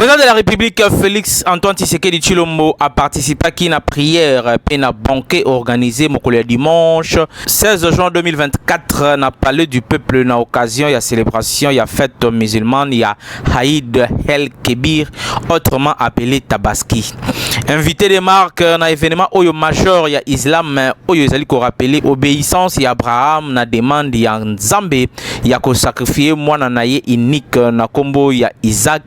Président de la République Félix Antoine Tshisekedi Tshilombo a participé à une prière et un banquet organisé le dimanche 16 juin 2024 dans le palais du peuple. Dans l'occasion, il y a célébration, il y a fête musulmane, il y a Haïd El Kébir, autrement appelé Tabaski. Invité de marque dans l'événement Oyo majeur, il y a Islam, Oyo Zali ko rappelé obéissance, il y a Abraham, na demande, il y a Nzambe, il y a ko sacrifier moi na ye unique na kombo, il y a Isaac.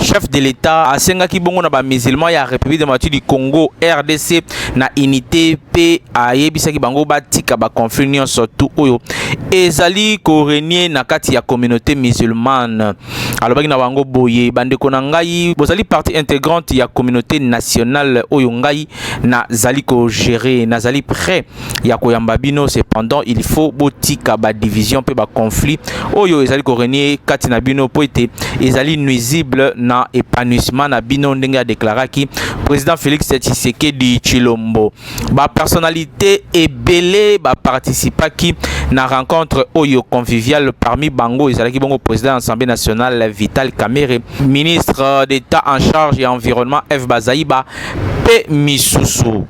Chef de l'État a senga ki bongo na ba musulman ya République démocratique du Congo RDC na unité pe a yebisa ki bango ba tika ba conflit surtout oyo ezali ko régner na kati ya communauté musulmane alobaki na bango boye bande ko na ngai bozali partie intégrante ya communauté nationale oyo ngai na zali ko gérer na zali prêt ya ko yamba bino. Cependant il faut botika ba division pe ba conflit oyo ezali ko régner kati na bino po ete ezali nuisible na épanouissement na bino ndenge a déclaré ki président Félix Tshisekedi Tshilombo. Ba personnalité ebele ba participa ki na rencontre oyo conviviale parmi bango ezalaki bongo président de l'Assemblée nationale Vital Kamerhe, ministre d'État en charge et environnement F Bazaïba pe misusu.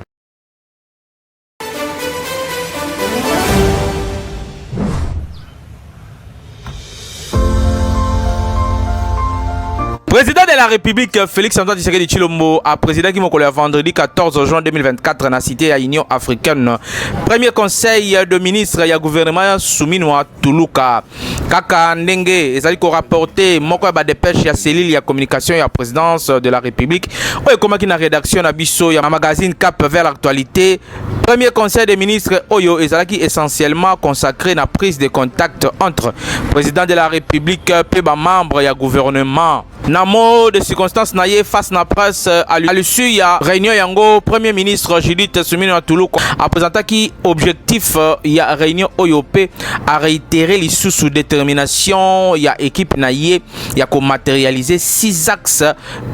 Président de la République Félix Antoine Tshisekedi Tshilombo a présidé qui le vendredi 14 juin 2024 dans la cité à l'Union africaine. Premier conseil de ministre et gouvernement soumis à Toulouka. Kaka Ndenge ezali ko rapporté moko ba dépêche ya cellule ya communication ya présidence de la République. Oyo comment ki na rédaction na biso ya magazine Cap vers l'actualité. Premier conseil des ministres oyo ezalaki essentiellement consacré na prise de contact entre président de la République et membre ya gouvernement. Na mot de circonstance naye face na presse à l'issue ya réunion yango premier ministre Judith Suminwa Toulouka a présenté qui objectif ya réunion OYOP a réitéré les sous détermination ya équipe naye ya ko matérialiser 6 axes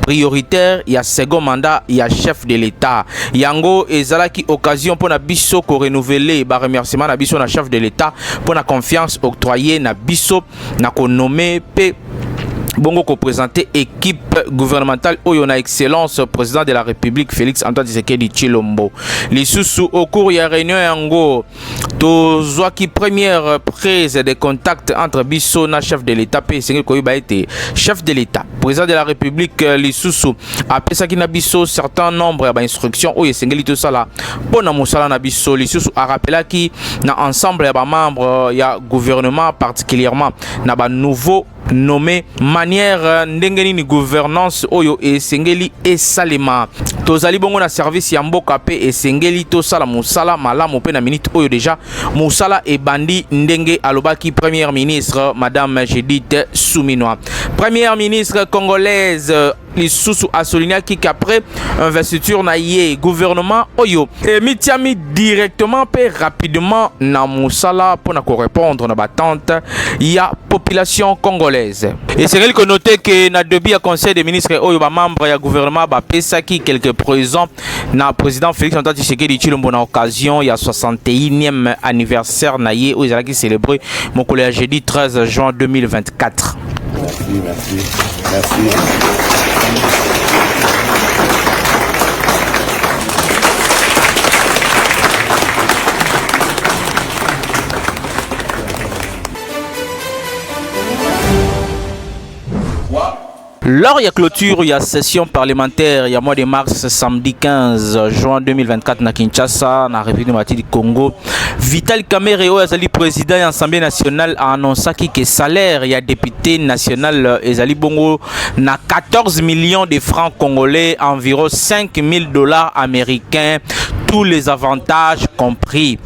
prioritaires ya second mandat ya chef de l'État. Yango ezalaki occasion pour na biso ko renouveler ba remerciement na biso na chef de l'État pour la confiance octroyée na biso na ko nommer pe bongo ko présenter équipe gouvernementale oyo na excellence président de la République Félix Antoine Tshisekedi Tshilombo. Les sous au cours ya réunion yango to zwaki première prise de contact entre biso na chef de l'État pe sengeli ko ba été chef de l'État président de la République les sous a pesaki na biso certain nombre ya ba instructions oyo sengeli to sala pona mosala na biso les sous a rappelé ki na ensemble ya ba membre ya gouvernement particulièrement na ba nouveau nommé manière ndengeni ni gouvernance oyo esengeli esalema tozali bongo na service ya mboka pe esengeli tosala musala malamu pe na minute oyo déjà musala ebandi ndenge alobaki première ministre madame Judith Suminwa. Première ministre congolaise les sous a souligné qu'après investiture na ye gouvernement oyo emitiami directement pe rapidement na musala pour na répondre na batante ya population congolaise. Et c'est vrai que noter que na début à conseil des ministres oyo ba membre ya gouvernement ba pesaki quelques présents na président Félix Antoine Tshisekedi Tshilombo na occasion ya 61e anniversaire na ye oyo ezalaki célébré mon collège jeudi 13 juin 2024. Merci. Lors de la clôture, il y a session parlementaire, il y a mois de mars, samedi 15 juin 2024 na Kinshasa, na République démocratique du Congo. Vital Kamerhe, le président de l'Assemblée nationale, a annoncé que salaire, il y a député national, Ezali Bongo, na 14 millions de francs congolais, environ 5 000 $ américains, tous les avantages compris.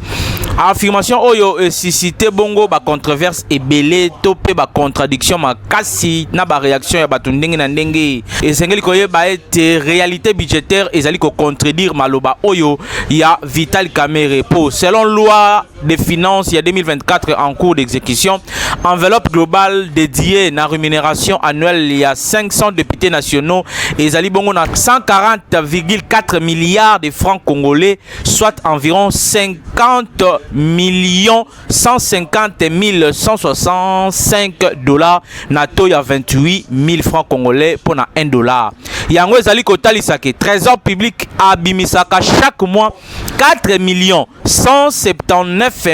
Affirmation oyo suscité bongo ba controverse ebele to pe ba contradiction makasi na ba réaction ya batu ndenge na ndenge esengeli koyeba ete réalité budgétaire ezali ko contredire maloba oyo ya Vital Kamerhe po selon loi des finances il y a 2024 en cours d'exécution. Enveloppe globale dédiée à rémunération annuelle il y a 500 députés nationaux et Zali Bongo na 140,4 milliards de francs congolais, soit environ 50 150 165 dollars nato ya 28 000 francs congolais pour na 1 dollar. Yango Zali Kotalisake, trésor public abimisaka chaque mois 4 179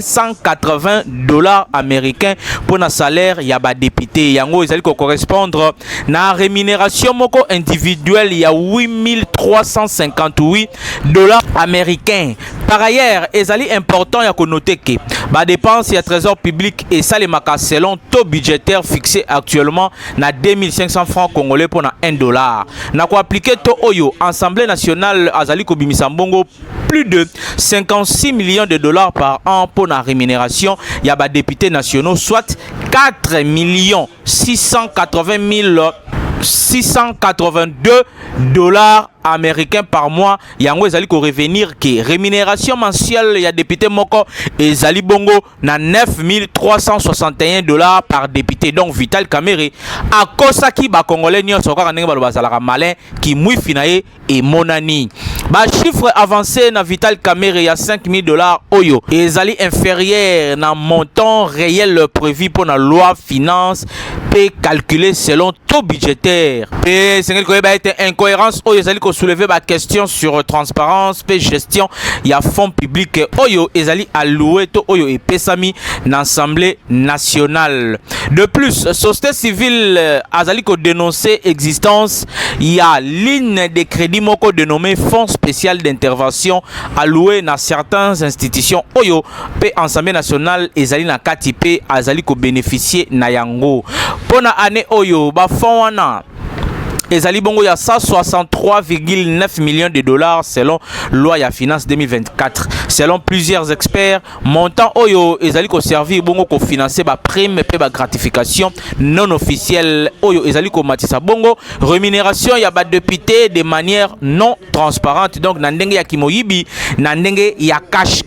180 dollars américains pour na salaire ya ba député. Yango Zali ko correspondre na rémunération moko individuelle ya 8 358 dollars américains. Par ailleurs, ezali important ya ko noter que ba dépense ya trésor public et salemaka selon taux budgétaire fixé actuellement na 2500 francs congolais pour na 1 dollar. Na ko appliquer taux oyo Assemblée nationale azali ko bimisa mbongo plus de 56 millions de dollars par an pour la rémunération il y a des députés nationaux, soit 4 680 682 dollars américains par mois. Yango ezali ko revenir que rémunération mensuelle ya député moko ezali bongo na 9361 dollars par député. Donc Vital Kamerhe akosaki ba congolais nyonso kaka ndenge baloba zalaka malin ki mui finaye et monani. Ba chiffre avancé na Vital Kamerhe ya 5000 dollars oyo ezali inférieur na montant réel prévu pour la loi finance peut calculer selon taux budgétaire. Et c'est que ba été incohérence oyo ezali ko soulever la question sur transparence et gestion. Il y a fonds publics oyo ezali alloué to oyo et pesami l'Assemblée nationale. De plus, société civile azali ko dénoncer existence. Il y a ligne de crédit moko dénommé fonds spécial d'intervention alloué dans certaines institutions oyo pe Assemblée nationale ezali na katipe azali ko bénéficier na yango. Pona année oyo ba fonds wana ezali bongo ya 163,9 millions de dollars selon loi ya finance 2024. Selon plusieurs experts, montant oyo ezali ko servir bongo ko financer ba prime pe ba gratification non officielle oyo ezali ko matisa bongo rémunération ya ba député de manière non transparente, donc na ndenge ya kimoyibi na ndenge ya cash.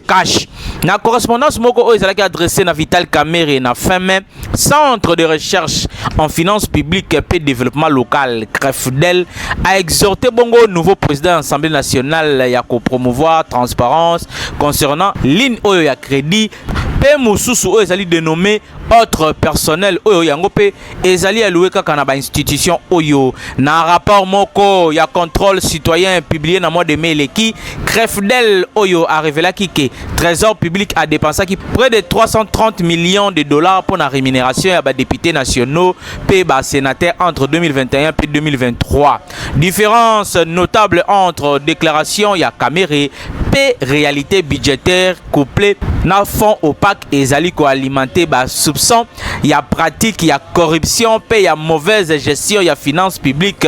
Na correspondance moko oyo ezali adressé na Vital Kamerhe na fin mai, Centre de recherche en finances publiques et développement local CREFDEL a exhorté bongo nouveau président de l'Assemblée nationale ya ko promouvoir transparence concernant ligne oyo ya crédit pe mususu oyo ezali dénommé autre personnel oyo yango pe ezali alloué kaka na ba institution oyo. Na rapport moko ya contrôle citoyen publié na mois de mai leki, CREFDEL oyo a révélé que trésor public a dépensé près de 330 millions de dollars pour la rémunération ya ba députés nationaux pe ba sénateurs entre 2021 et 2023. Différence notable entre déclaration ya Kamerhe pe réalité budgétaire couplée na fonds opaque ezali ko alimenter ba soupçon ya pratique ya corruption pe ya mauvaise gestion ya finances publiques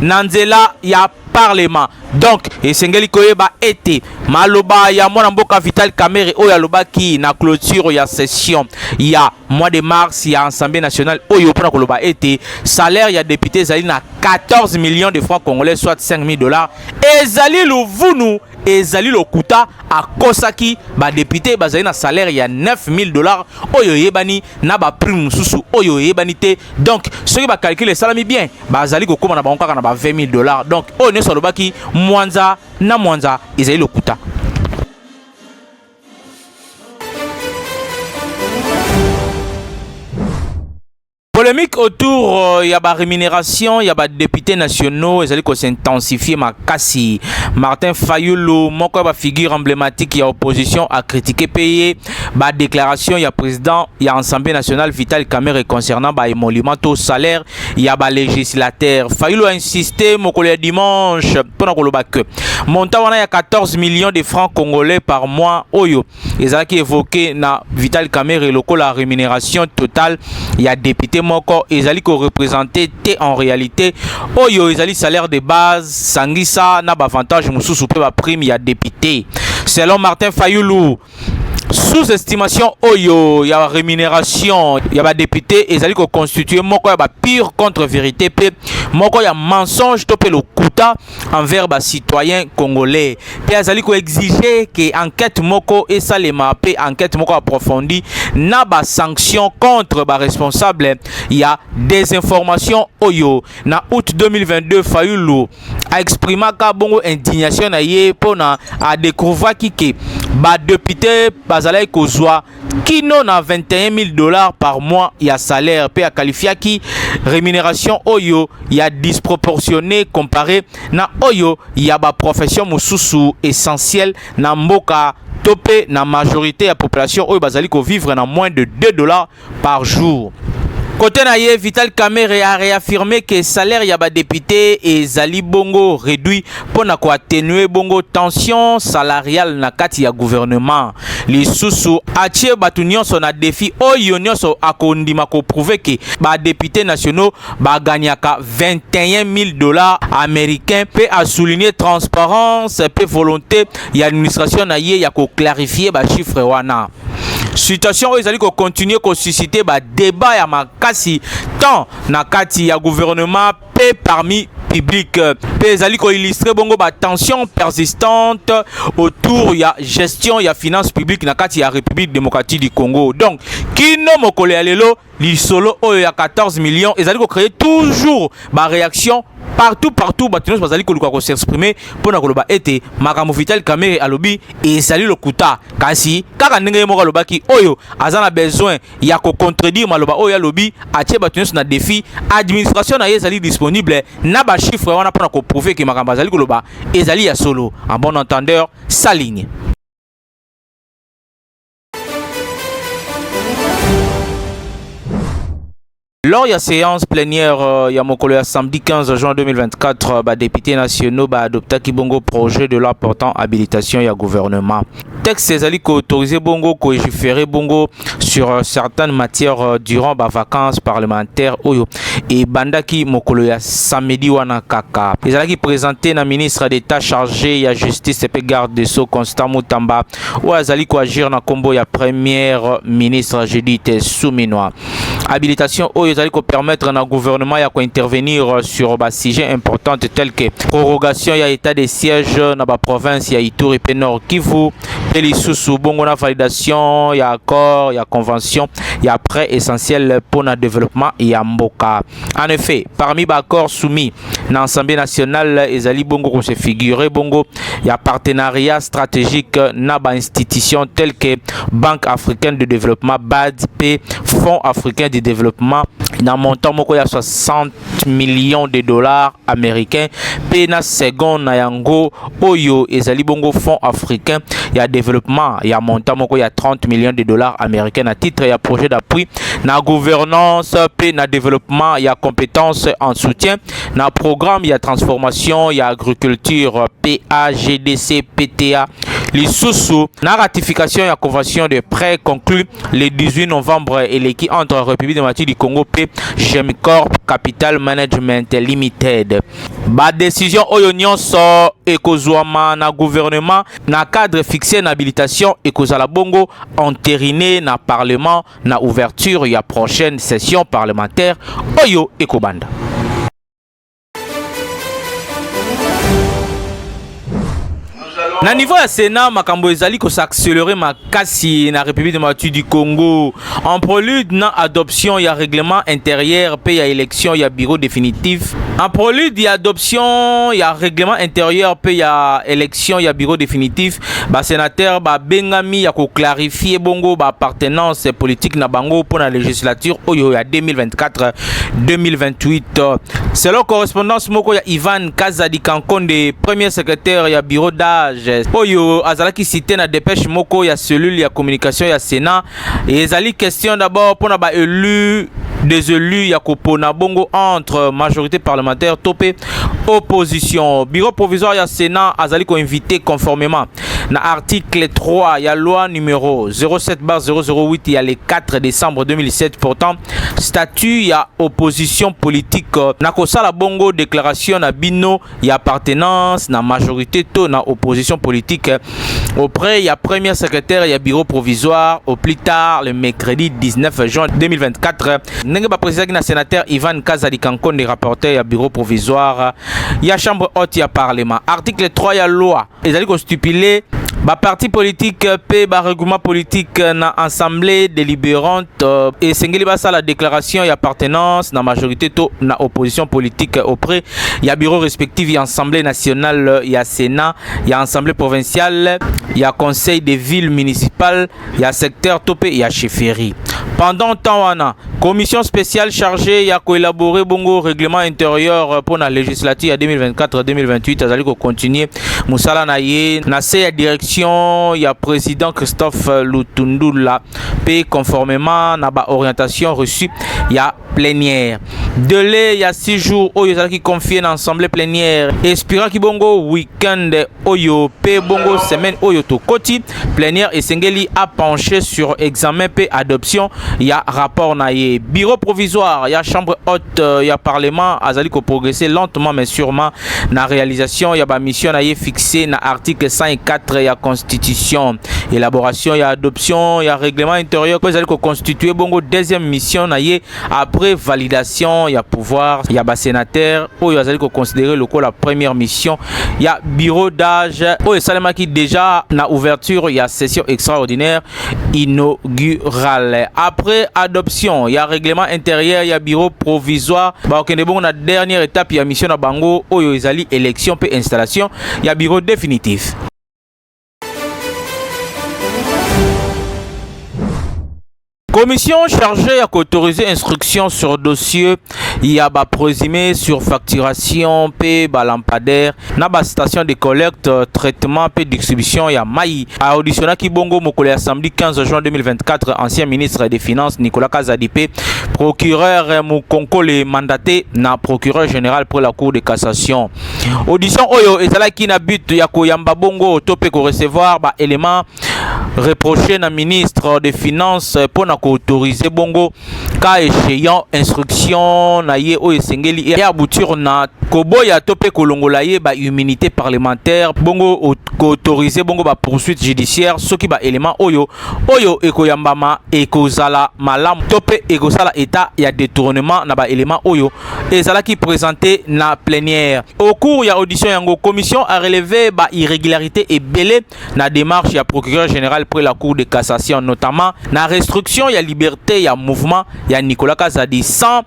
nanzela ya parlement. Donc esengeli koyeba été maloba ya mwana mboka Vital Kamerhe oyo aloba ki na clôture ya session ya mois de mars ya Assemblée nationale oyo pona koloba été salaire ya député ezali na 14 millions de francs congolais, soit 5000 dollars. Ezali luvunu ezali lokuta akosaki ba député bazali na salaire ya 9000 dollars oyo yebani na ba prime susu oyo yebani te. Donc ceux qui ba calculer salami bien bazali kokoma na bango kaka na ba 20000 dollars. Donc oyo ne solobaki mwanza na mwanza ezali lokuta. Polémique autour y a ba rémunération, y a ba députés nationaux, ils allaient qu'on s'intensifie makasi. Martin Fayulu, moko ba figure emblématique y a opposition a critiqué payé ba déclaration y a président y a Assemblée nationale Vital Kamerhe concernant ba émolument au salaire y a ba législateur. Fayulu a insisté moko le dimanche pendant qu'on le que montant wana y a 14 millions de francs congolais par mois oyo. Ils allaient évoqué na Vital Kamerhe loko la rémunération totale y a député moko ezali ko représenter te en réalité oyo ezali salaire de base sangisa na ba avantage mususu pe ba prime ya député. Selon Martin Fayulu, sous-estimation oyo ya rémunération ya ba député ezali ko constituer moko ya ba pire contre-vérité pe moko ya mensonge to pe lokuta envers ba citoyens congolais pe ezali ko exiger que enquête moko esalema pe enquête moko approfondie na ba sanction contre ba responsable ya désinformation oyo na août 2022 Fayulu a exprimé ka bongo indignation na ye pona a découvrir que ba député bazalaki kozwa kino na $21,000 par mois ya salaire pe a qualifié ki rémunération oyo ya disproportionné comparé na oyo ya ba profession mususu essentiel na mboka topé na majorité ya population oyo bazali ko vivre na moins de $2 par jour. Côté naïe, Vital Kamerhe a réaffirmé que le salaire yaba député et Zali Bongo réduit pour atténuer bongo tension salariale na kati ya gouvernement. Les sous atie batunion son a défi oyonion so akondima ko prouver que ba députés nationaux ba gagnaka $21,000 américains peut a souligner transparence peut volonté ya administration naïe ya ko clarifier ba chiffre wana. Situation où ils allaient continuer à susciter des débats ya makasi tant na kati ya gouvernement pe parmi public pe ezali ko illustrer bongo ba tension persistante autour ya gestion ya finances publiques na kati ya République démocratique du Congo. Donc kino mokolo ya lelo lisolo oyo ya 14 millions ezali ko créer toujours ba réaction partout batunos bazali koluka ko s'exprimer pona koloba ete makambo Vital Kamerhe alobi ezali lokuta kasi kaka ndenge moko alobaki oyo azana besoin ya ko contredire maloba oyo alobi atie batunos na défi administration na ezali disponible na ba chiffre wana pona ko prouver que makambo azali koloba ezali ya solo. En bon entendeur, s'aligne. Lors de la séance plénière, il y a mon collègue samedi 15 juin 2024, les députés nationaux ont adopté un projet de loi portant habilitation et gouvernement. Texte est autorisé bongo ko légiférer bongo sur certaines matières durant les vacances parlementaires et bandaki mokolo ya samedi wana kaka. Ezalaki présenté na ministre d'État chargé ya justice et garde des Sceaux Constant Mutamba ou azali ko agir na kombo ya première ministre Judith Suminwa. Habilitation oyo ezali ko permettre na gouvernement ya ko intervenir sur ba sujets importants tels que prorogation ya état de siège na ba province ya Ituri pe Nord Kivu, et lisusu bongo na validation ya accord ya convention ya prêt essentiel pour le développement ya mboka. En effet, parmi les accords soumis dans l'Assemblée nationale, ezali bongo ko se figurer bongo ya partenariat stratégique na ba institution telles que Banque africaine de développement BAD p Fonds africain de développement na montant moko ya $60 millions américains pe na second na yango oyo ezali bongo Fonds africain ya développement ya montant moko ya $30 millions américains à titre ya projet d'appui na gouvernance pe na développement ya compétences en soutien na programme ya transformation ya agriculture PAGDC PTA lisusu na ratification ya convention de prêt conclue le 18 novembre et l'équipe entre République démocratique du Congo pe Gemcorp Capital Management Limited. Ba décision oyo nyonso ekozwama na gouvernement na cadre fixé na habilitation ekozala bongo entériné na parlement na ouverture ya prochaine session parlementaire oyo ekobanda. Na niveau ya Sénat, makambo ezali ko s'accélérer makasi na République démocratique du Congo. En prélude na adoption ya règlement intérieur pe ya élection ya bureau définitif. En prélude ya adoption ya règlement intérieur pe ya élection ya bureau définitif, ba sénateur ba bengami ya ko clarifier bongo ba appartenance politique na bango pour la législature oyo ya 2024-2028. Selon correspondance moko ya Ivan Kazadi Kankonde, premier secrétaire ya bureau d'âge oyo azalaki cité na dépêche moko ya cellule ya communication ya Sénat et ezali question d'abord pour na ba élus des élus ya kopona bongo entre majorité parlementaire topé opposition. Bureau provisoire ya Sénat azali ko invité conformément na article 3 ya loi numéro 07/008 ya le 4 décembre 2007 portant statut ya opposition politique na kosala bongo déclaration na bino ya appartenance na majorité to na opposition politique Auprès, il y a premier secrétaire, il y a bureau provisoire, au plus tard, le mercredi 19 juin 2024. N'est pas président qui sénateur Ivan Kazadi Kankonde, rapporteur, il y a bureau provisoire, il y a chambre haute, il y a parlement. Article 3, il y a loi. Ils allaient constituer parti politique pe regroupement politique na assemblée délibérante et sengeli basa la déclaration et appartenance na majorité to na opposition politique auprès il y a bureau respectif il y a assemblée nationale il y a sénat il y a assemblée provinciale il y a conseil des villes municipales il y a secteur topé il y a chefferie. Pendant temps wana commission spéciale chargée il y a collaboré bongo règlement intérieur pour la législature 2024-2028 azali ko continuer musala na ye na se direction il y a président Christophe Lutundula p conformément na ba orientation reçue il y a plénière délai il y a 6 jours oyo qui confié dans l'assemblée plénière espérant ki bongo week-end oyo p bongo semaine oyo to koti plénière et sengeli a penché sur examen p adoption il y a rapport na ye bureau provisoire il y a chambre haute il y a parlement azali ko progresser lentement mais sûrement na réalisation il y a ba mission na ye fixé na article 104 il y a constitution élaboration il y a adoption il y a règlement intérieur ko azali ko constituer bongo deuxième mission na ye après validation il y a pouvoir il y a ba sénateur oyo azali ko considérer le la première mission il y a bureau d'âge oyo salema qui déjà na ouverture il y a session extraordinaire inaugurale. Après adoption, il y a règlement intérieur, il y a bureau provisoire. Bah ok, bon, la dernière étape, il y a mission à Bango, Oyo Izali, élection puis installation. Il y a bureau définitif. Commission chargée à autoriser instruction sur dossier, il y a présumé sur facturation, p lampadaire, na station de collecte, traitement, p distribution, il y a maï. A auditionné qui bongo mokole samedi 15 juin 2024, ancien ministre des Finances Nicolas Kazadipe, procureur Moukonko le mandaté na procureur général pour la Cour de cassation. Audition oyo ezala qui na but ya koyamba bongo topé ko recevoir ba élément reproché na ministre des Finances pour na autoriser bongo cas échéant instruction na ye o esengeli et aboutir na koboya topé kolongola ye ba immunité parlementaire bongo autoriser bongo ba poursuite judiciaire soki ba élément oyo ekoyambama ekozala malam topé ekozala état ya détournement na ba élément oyo ezala qui présenté na plénière au cours ya audition yango commission a relevé ba irrégularité et belé na démarche ya procureur général pour la Cour de cassation notamment na restriction ya liberté ya mouvement ya Nicolas Kazadi sans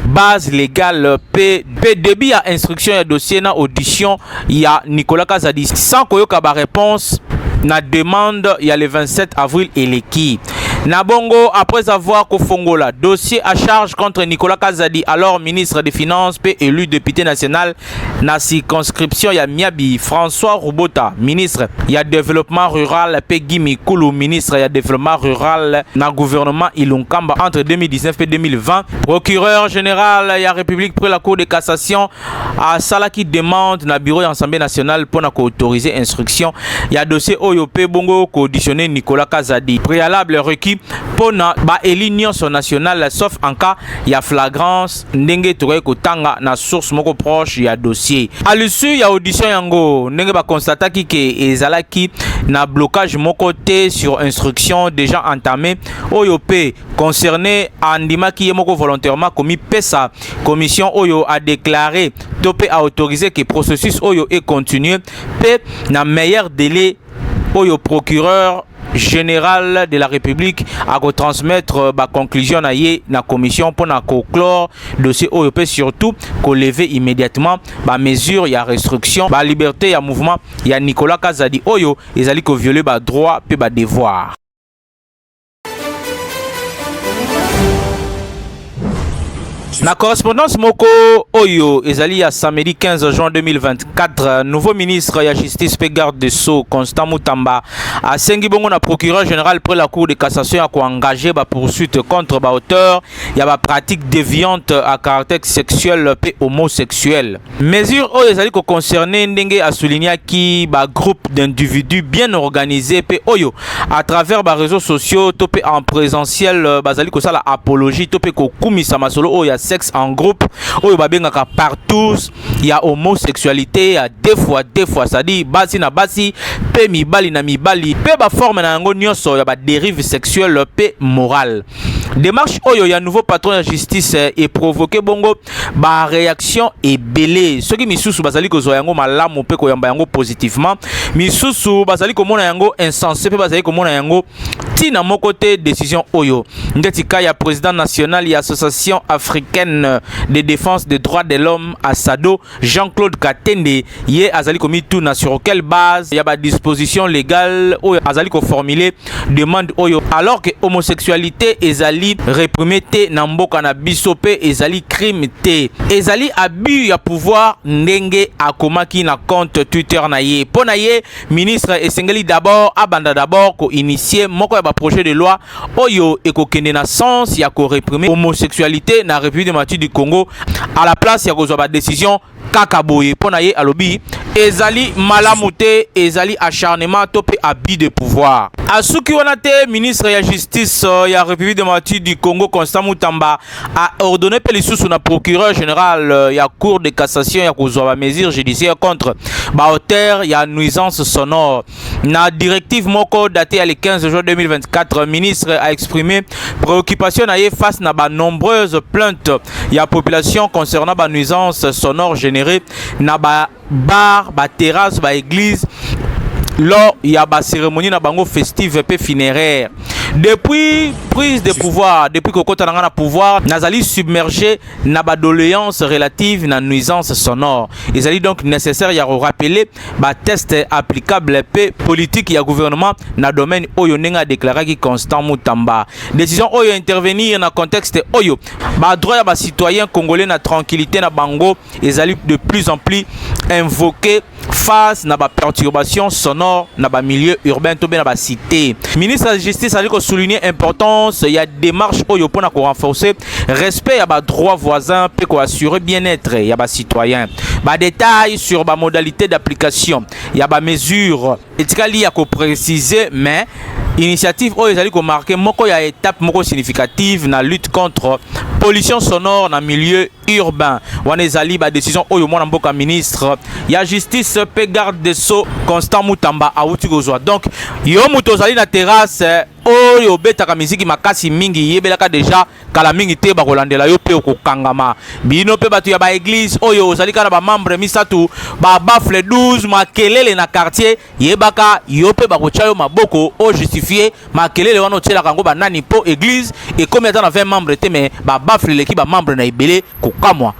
base légale p débit à instruction ya dossier na audition ya Nicolas Kazadi sans koyoka ba réponse na demande il y a le 27 avril et l'équipe Nabongo après avoir kofongola dossier à charge contre Nicolas Kazadi alors ministre des Finances p élu député national na circonscription ya Miabi François Roubota ministre il y a développement rural p Gimi Koulou ministre il y a développement rural na gouvernement Ilunkamba entre 2019 et 2020 procureur général il y a République pour la Cour de cassation à Sala qui demande na bureau d'Assemblée nationale pour na autoriser instruction il y a dossier oyo pe bongo conditionné Nicolas Kazadi préalable requis pour na ba élignation son nationale sauf en cas il y a flagrance ndenge tokoki kotanga na source moko proche ya dossier à l'issue il y a audition yango ndenge ba constataki ke ezalaki na blocage moko te sur instruction déjà entamé oyo pe concerné andimaki moko volontairement commis pesa commission oyo a déclaré topé a autorisé que processus oyo est continué pe na meilleur délai oyo procureur général de la République a transmettre ba conclusion na ye na commission pour na conclure dossier OEP surtout ko lever immédiatement ba mesure ya restriction ba liberté ya mouvement ya Nicolas Kazadi oyo ezali ko violer ba droit pe ba devoir. La correspondance Moko Oyo ezali à samedi 15 juin 2024 nouveau ministre ya justice pe garde de Sceaux Constant Mutamba a sengi bongo na procureur général pour la Cour de cassation a engagé ba poursuite contre ba auteur ya ba pratique déviante à caractère sexuel pe homosexuel. Mesure oyo ezali ko concerner ndenge a souligné ki ba groupe d'individus bien organisés pe oyo à travers ba réseaux sociaux topé en présentiel bazali ko sala apologie topé ko kumisa masolo oyo sexe en groupe oyo babengaka partout ya homosexualité ya deux fois c'est-à-dire basi na basi pe mibali na mibali pe ba forme na yango nyonso ya ba dérive sexuelle pe morale. Démarche oyo ya nouveau patron de justice et provoqué bongo ba réaction ebele soki misusu bazali ko zo yango malamu pe ko yamba yango positivement misusu bazali ko mona yango insensé pe bazali ko mona yango tina moko te décision oyo ndeti ka ya président national ya association africaine de défense des droits de l'homme ASADO Jean-Claude Katende ye azali ko mituna sur quelle base ya ba disposition légale oyo azali ko formuler demande oyo alors que homosexualité ezali réprimé te na mboka na biso pe ezali crime te ezali abus ya pouvoir ndenge akomaki na compte Twitter na ye pona ye ministre esengeli d'abord abanda d'abord ko initier moko ya ba projet de loi oyo ekokende na sens ya ko réprimer homosexualité na République démocratique du Congo à la place ya kozwa ba décision kaka boye pona ye alobi ezali malamu te ezali acharnement to pe abus de pouvoir asuki wana te ministre ya justice ya République démocratique du Congo Constant Mutamba a ordonné pe lisusu na procureur général ya cour de cassation ya kozwa ba mesures judiciaires contre ba auteur ya nuisance sonore na directive moko datée le 15 juin 2024 ministre a exprimé préoccupation na ye face na ba nombreuses plaintes ya population concernant ba nuisance sonore générée na ba bar, ba terrasse, ba église lors ya ba cérémonie na bango festive pe funéraire. Depuis prise de pouvoir, depuis que Kota na pouvoir, nazali submergé na ba doléance relative na nuisance sonore. Il est donc nécessaire ya rappeler ba test applicable pe politique ya gouvernement na domaine oyo nenga déclaré qui Constant Mutamba. Décision oyo intervenir na contexte oyo ba droit ya ba citoyen congolais na tranquillité na bango ezali de plus en plus invoqué face na ba perturbation sonore na ba milieu urbain to be na ba cité. Ministre de la justice a dit que souligner importance il y a démarche oyo pona ko renforcer respect ya ba droit voisin pe ko assurer bien-être ya ba citoyen. Ba détails sur ba modalité d'application ya ba mesure etikali ya ko préciser mais initiative oyo ezali ko marquer moko ya étape moko significative na lutte contre pollution sonore na milieu urbain. Wana ezali ba décision oyo mwana mboka ministre ya justice pe garde des sceaux Constant Mutamba awuti kozwa. Donc yo muto ozali na terrasse oyo betaka miziki makasi mingi yebelaka déjà kala mingi te bakolandela yo pe okokangama bino pe batu ya ba église oyo ozali kana ba membre misatu ba bafle 12 makelele na quartier yebaka yo pe bakotia yo maboko o justifier makelele wana otielaka ngo banani po église et combien de temps na 20 membres te mais ba bafle leki ba membre na ebele kokamwa.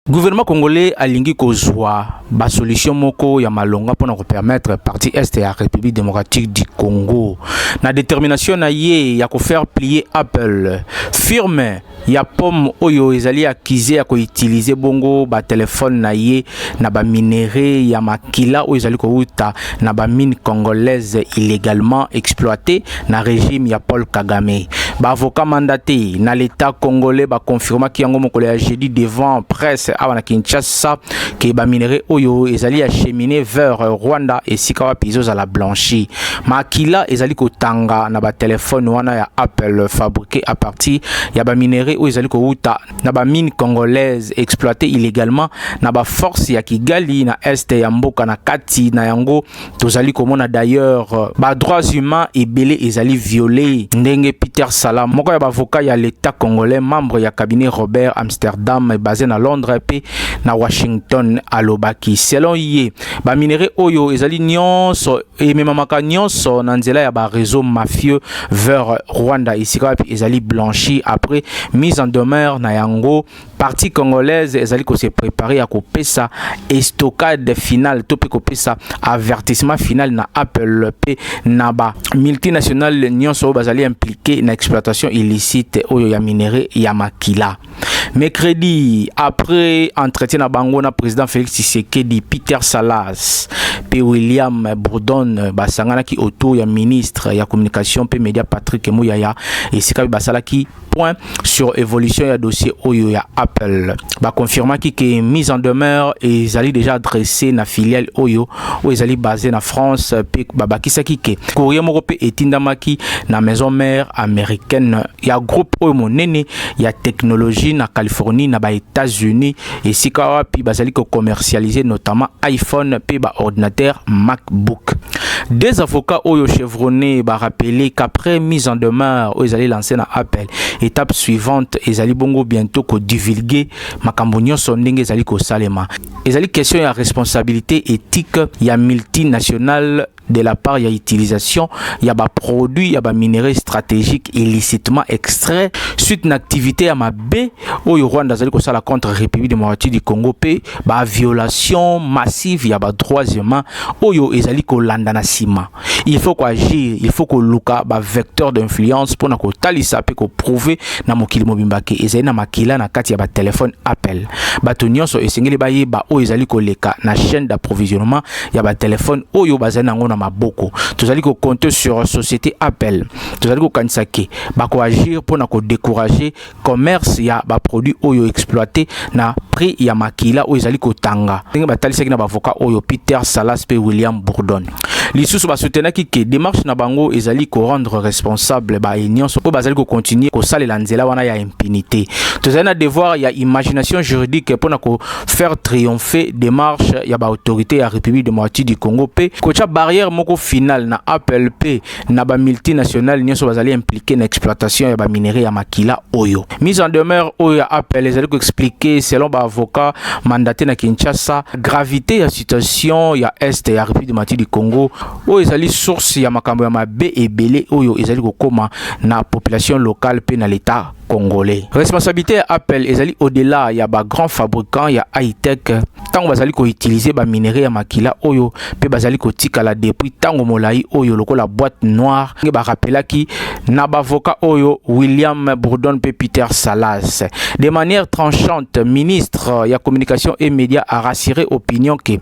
Gouvernement congolais alingi kozwa ba solution moko ya malonga pour nous permettre partie est ya République démocratique du Congo na détermination na ye ya ko faire plier Apple firme ya pomme oyo ezali accusé ya ko utiliser bongo ba téléphone na ye na ba minerai ya makila oyo ezali ko uta na ba mine congolaise illégalement exploitée na régime ya Paul Kagame. Ba avocat mandaté na l'état congolais ba confirma ki yango mokolo ya jeudi devant presse à Kinshasa que ba minerai oyo ezali acheminé vers Rwanda et sikawa pizo à la blanchi makila ezali ko tanga na ba téléphone wana ya Apple fabriqué à partir ya ba minerai oyo ezali ko uta na ba mine congolaise exploitée illégalement na ba force ya Kigali na est ya mboka na kati na yango tozali komona d'ailleurs ba droits humains ebele ezali violé ndenge Peter Salam moko ya ba avocat ya l'état congolais membre ya cabinet Robert Amsterdam basé na Londres na Washington alobaki selon ye ba minerai oyo ezali nyonso ememamaka nyonso na nzela ya ba réseau mafieux vers Rwanda isika ezali blanchi après mise en demeure na yango partie congolaise ezali ko se préparer à kopesa estocade finale to pe kopesa avertissement final na Apple pe na ba multinationale nyonso bazali impliqué na exploitation illicite oyo ya minerai ya makila Mercredi, après entretien na bango na président Félix Tshisekedi, Peter Salas pe William Bourdon basangana ki auto ya ministre ya communication pe média Patrick Muyaya et sika basala ki point sur évolution ya dossier oyo ya Apple. Ba confirma ki ke mise en demeure et ezali déjà adressé na filiale oyo ou ezali basé na France pe babakisa ki ke courrier moko pe etindamaki na maison mère américaine ya groupe oyo monene ya technologie na Californie na ba États-Unis et sika wapi bazali ko commercialiser notamment iPhone pe ba ordinateur MacBook. Des avocats oyo chevronnés ba rappelé qu'après mise en demeure oyo ezali lancé na Apple, étape suivante ezali bongo bientôt ko divulguer makambo nyonso ndenge ezali ko salema. Ezali question ya responsabilité éthique ya multinationale de la part ya utilisation ya ba produit ya ba minerais stratégiques illicitement extraits suite na activité ya mabe oyo Rwanda zali ko sala contre République démocratique du Congo pe ba violation massive ya ba droits humains oyo ezali ko landa na sima. Il faut ko agir, il faut ko luka ba vecteur d'influence pour na ko talisa pe ko prouver na mokili mobimba ke ezali na makila na kati ya ba téléphone Apple. Bato nyonso esengeli ba yeba oyo ezali ko leka na chaîne d'approvisionnement ya ba téléphone oyo bazali nango na maboko. Tozali ko compter sur société Apple. Tozali ko kanisa ke ba ko agir pour na ko décourager commerce ya ba produit oyo exploité na prix ya makila oyo ezali ko tanga. Ndenge batalisa ki na ba avocat oyo Peter Salas pe William Bourdon. Lisusu ba soutenaki ke démarche na bango ezali ko rendre responsable ba union so bazali ko continuer ko salela nzela wana ya impunité. Tozali na devoir ya imagination juridique pour na ko faire triompher démarche ya ba autorité ya République démocratique du Congo pe ko cha barrière moko final na Apple pe na ba multinationale nyonso bazali impliqué na exploitation ya ba minerai ya makila oyo. Mise en demeure oyo ya Apple ezali ko expliquer selon ba avocat mandaté na Kinshasa gravité ya situation ya est ya République démocratique du Congo oyo ezali source ya makambo ya mabe ebele oyo ezali kokoma na population locale pe na l'état congolais. Responsabilité ya Apple ezali au-delà ya ba grand fabricant ya high-tech tango bazali ko utiliser ba minerai ya makila oyo pe bazali ko tikala depuis tango molai oyo lokola boîte noire nge ba rappelaki na ba avocat oyo William Bourdon pe Peter Salas. De manière tranchante, ministre ya communication et médias a rassuré opinion que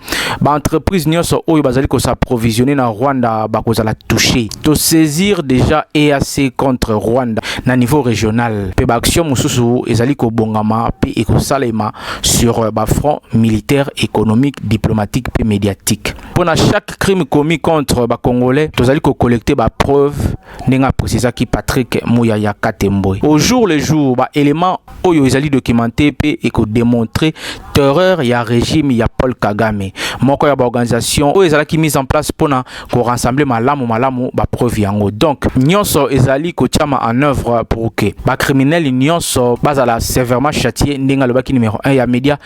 ba entreprise nyonso oyo bazali ko s'approvisionner na Rwanda ba kozala touché to saisir déjà EAC contre Rwanda na niveau régional pe ba action mususu ezali ko bongama pe ekosalema sur ba front militaire, économique, diplomatique pe médiatique. Pour chaque crime commis contre ba Congolais, tozali ko collecter ba preuve nenga précisa ki Patrick Muyaya Katemboy. Au jour le jour, ba élément oyo ezali documenté pe eko démontrer terreur ya régime ya Paul Kagame. Moko ya ba organisation oyo ezali ki mise en place pona ko rassembler malamu ba preuve yango. Donc nyonso ezali ko tiama en œuvre pour que ba criminel nyonso bazala sévèrement châtié ndenga lobaki numéro 1 ya média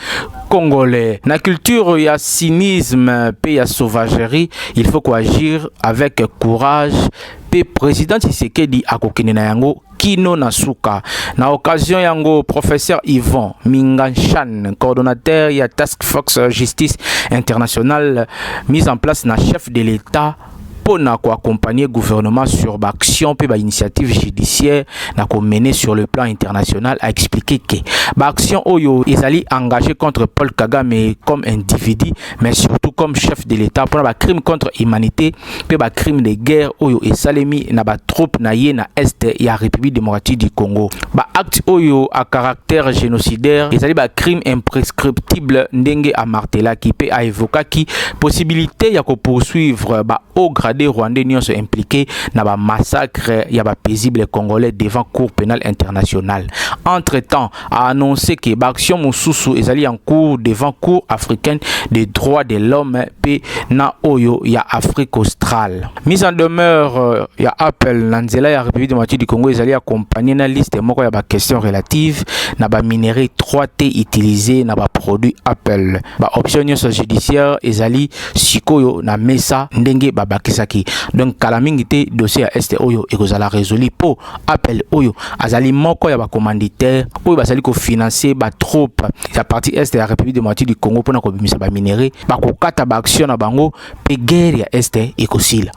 congolais. Na culture ya cynisme pe ya sauvagerie, il faut agir avec courage. Pe président Tshisekedi akokene na yango kino na suka. Na occasion yango professeur Yvon Minganchan, coordonnateur ya Task Force Justice Internationale mise en place na chef de l'État pour accompagner le gouvernement sur l'action et l'initiative judiciaire menée sur le plan international, a expliqué que l'action oyo ezali engagée contre Paul Kagame comme individu, mais surtout comme chef de l'État pour les crimes contre l'humanité et les crimes de guerre oyo et salemi na ba troupe na ye na est ya République démocratique du Congo. Ba acte oyo à caractère génocidaire ezali ba crime imprescriptible ndenge a martela qui peut a évoquer qui possibilité ya ko poursuivre ba haut grade des Rwandais nyonso impliqués dans le massacre ya ba paisible congolais devant cour pénale internationale. Entre-temps, a annoncé que l'action mususu ezali en cours devant cour africaine des droits de l'homme pe na oyo ya Afrique australe. Mise en demeure ya Apple nanzela ya République démocratique du Congo ezali accompagné na liste moko ya ba questions relatives na ba minerai 3T utilisé na ba produit Apple. Ba option nyonso judiciaire ezali sikoyo na mesa ndenge ba bakisa. Donc kala mingi te dossier ya este oyo ekozala résolu po Apple oyo azali moko ya ba commanditaire oyo bazali ko financer ba troupe ya partie est ya République démocratique du Congo pona ko bimisa ba minerai ba kokata ba action na bango pe guerre ya este ekosila.